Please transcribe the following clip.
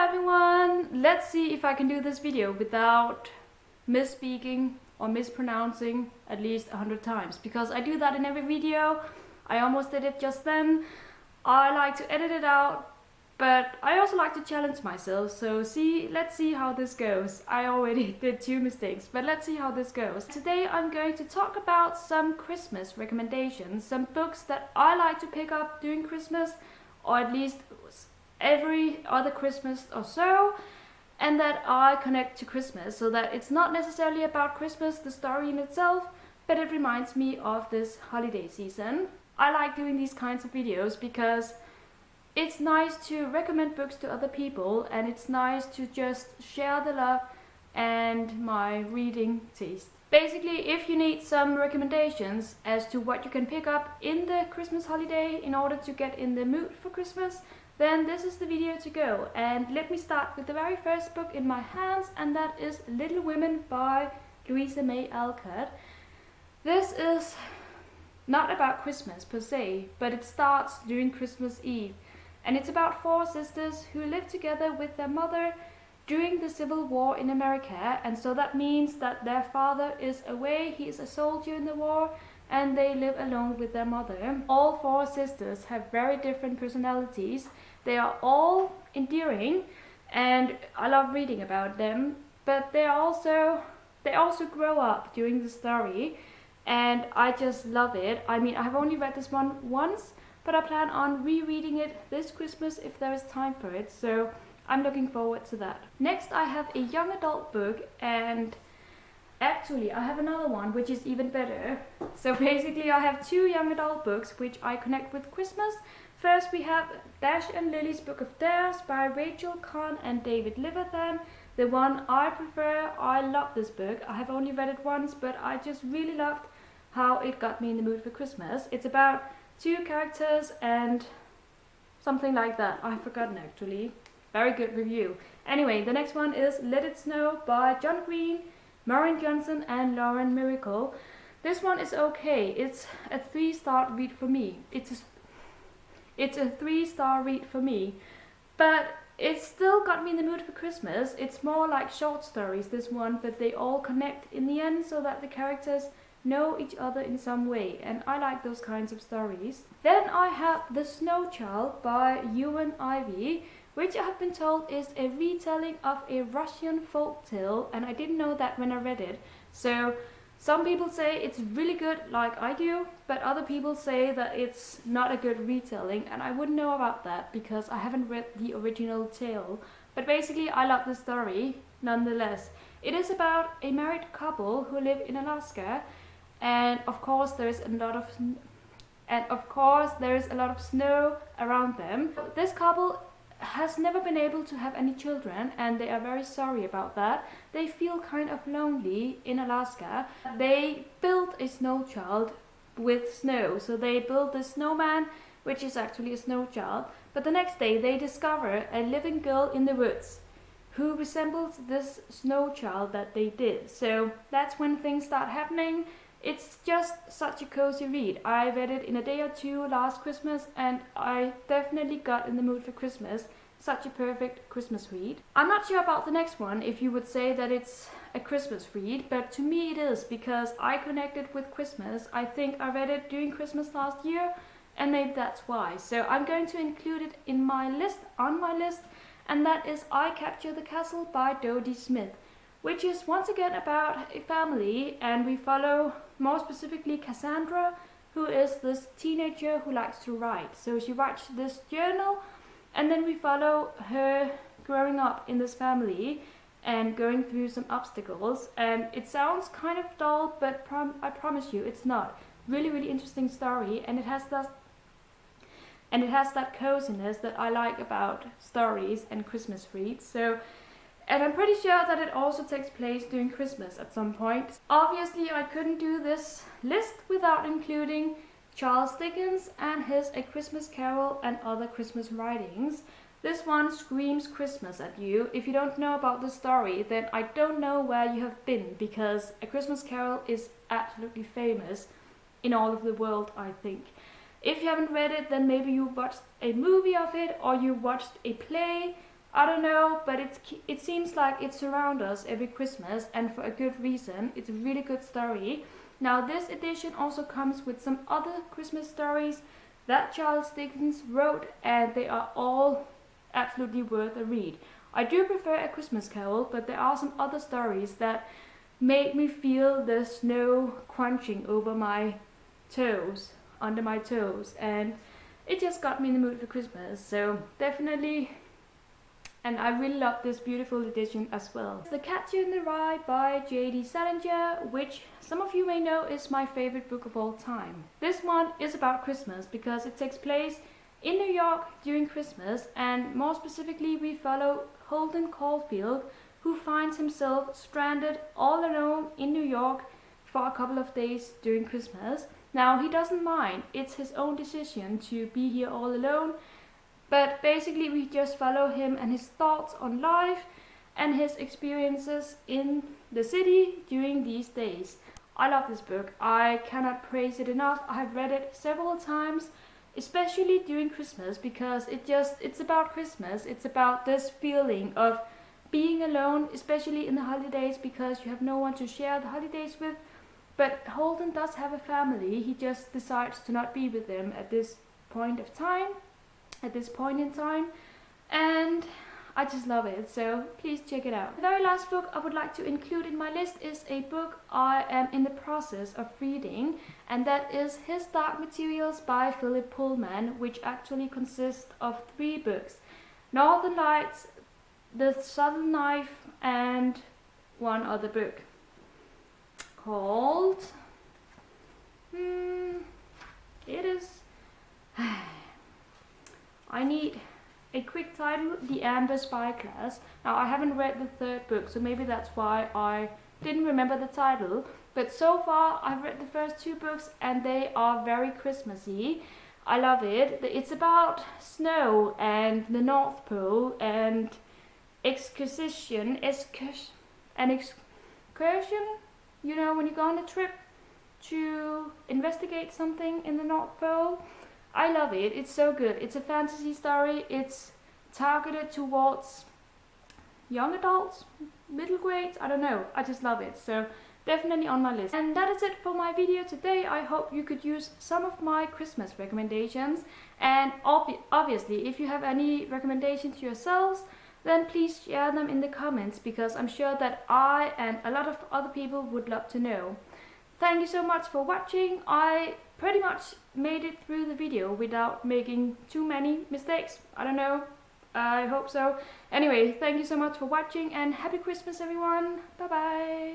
everyone! Let's see if I can do this video without misspeaking or mispronouncing at least 100 times, because I do that in every video. I almost did it just then. I like to edit it out, but I also like to challenge myself, so let's see how this goes. I already did 2 mistakes, but let's see how this goes. Today I'm going to talk about some Christmas recommendations, some books that I like to pick up during Christmas, or at least every other Christmas or so, and that I connect to Christmas, so that it's not necessarily about Christmas, the story in itself, but it reminds me of this holiday season. I like doing these kinds of videos because it's nice to recommend books to other people, and it's nice to just share the love and my reading taste. Basically, if you need some recommendations as to what you can pick up in the Christmas holiday in order to get in the mood for Christmas, then this is the video to go. And let me start with the very first book in my hands, and that is Little Women by Louisa May Alcott. This is not about Christmas per se, but it starts during Christmas Eve. And it's about 4 sisters who live together with their mother during the Civil War in America. And so that means that their father is away, he is a soldier in the war, and they live alone with their mother. All 4 sisters have very different personalities. They are all endearing, and I love reading about them, but they also grow up during the story, and I just love it. I mean, I have only read this one once, but I plan on rereading it this Christmas if there is time for it, so I'm looking forward to that. Next, I have a young adult book, and actually I have another one which is even better. So basically I have 2 young adult books which I connect with Christmas. First we have Dash and Lily's Book of Dares by Rachel Kahn and David Liverthan. The one I prefer. I love this book. I have only read it once, but I just really loved how it got me in the mood for Christmas. It's about 2 characters and something like that. I've forgotten actually. Very good review. Anyway, the next one is Let It Snow by John Green, Maureen Johnson and Lauren Miracle. This one is okay. It's a 3-star read for me. It's a 3-star read for me, but it still got me in the mood for Christmas. It's more like short stories, this one, but they all connect in the end so that the characters know each other in some way, and I like those kinds of stories. Then I have The Snow Child by Ewan Ivey, which I have been told is a retelling of a Russian folk tale, and I didn't know that when I read it. So some people say it's really good, like I do, but other people say that it's not a good retelling, and I wouldn't know about that because I haven't read the original tale. But basically I love the story nonetheless. It is about a married couple who live in Alaska, and of course there is a lot of snow around them. This couple has never been able to have any children, and they are very sorry about that. They feel kind of lonely in Alaska. They built a snow child with snow, so they built this snowman, which is actually a snow child, but the next day they discover a living girl in the woods who resembles this snow child that they did. So that's when things start happening. It's just such a cozy read. I read it in a day or 2 last Christmas, and I definitely got in the mood for Christmas. Such a perfect Christmas read. I'm not sure about the next one, if you would say that it's a Christmas read, but to me it is, because I connected with Christmas. I think I read it during Christmas last year, and maybe that's why. So I'm going to include it in my list, and that is I Capture the Castle by Dodie Smith, which is once again about a family, and we follow more specifically Cassandra, who is this teenager who likes to write. So she writes this journal, and then we follow her growing up in this family and going through some obstacles. And it sounds kind of dull, but I promise you it's not. Really, really interesting story, and it has that coziness that I like about stories and Christmas reads. And I'm pretty sure that it also takes place during Christmas at some point. Obviously, I couldn't do this list without including Charles Dickens and his A Christmas Carol and Other Christmas Writings. This one screams Christmas at you. If you don't know about the story, then I don't know where you have been, because A Christmas Carol is absolutely famous in all of the world, I think. If you haven't read it, then maybe you watched a movie of it, or you watched a play, I don't know, but it seems like it surrounds us every Christmas, and for a good reason. It's a really good story. Now this edition also comes with some other Christmas stories that Charles Dickens wrote, and they are all absolutely worth a read. I do prefer A Christmas Carol, but there are some other stories that made me feel the snow crunching over my toes, under my toes, and it just got me in the mood for Christmas. So definitely, and I really love this beautiful edition as well. The Catcher in the Rye by J.D. Salinger, which some of you may know is my favorite book of all time. This one is about Christmas because it takes place in New York during Christmas, and more specifically we follow Holden Caulfield, who finds himself stranded all alone in New York for a couple of days during Christmas. Now he doesn't mind, it's his own decision to be here all alone, but basically we just follow him and his thoughts on life and his experiences in the city during these days. I love this book, I cannot praise it enough. I have read it several times, especially during Christmas, because it's about Christmas. It's about this feeling of being alone, especially in the holidays, because you have no one to share the holidays with. But Holden does have a family, he just decides to not be with them at this point in time, and I just love it, so please check it out. The very last book I would like to include in my list is a book I am in the process of reading, and that is His Dark Materials by Philip Pullman, which actually consists of 3 books: Northern Lights, The Subtle Knife, and one other book called it is I need a quick title, The Amber Spyglass. Now I haven't read the 3rd book, so maybe that's why I didn't remember the title, but so far I've read the first 2 books and they are very Christmassy. I love it. It's about snow and the North Pole and excursion, you know, when you go on a trip to investigate something in the North Pole. I love it, it's so good. It's a fantasy story, it's targeted towards young adults, middle grades, I don't know, I just love it, so definitely on my list. And that is it for my video today. I hope you could use some of my Christmas recommendations, and obviously if you have any recommendations yourselves, then please share them in the comments, because I'm sure that I and a lot of other people would love to know. Thank you so much for watching. I pretty much made it through the video without making too many mistakes. I don't know, I hope so. Anyway, thank you so much for watching and Happy Christmas everyone. Bye bye.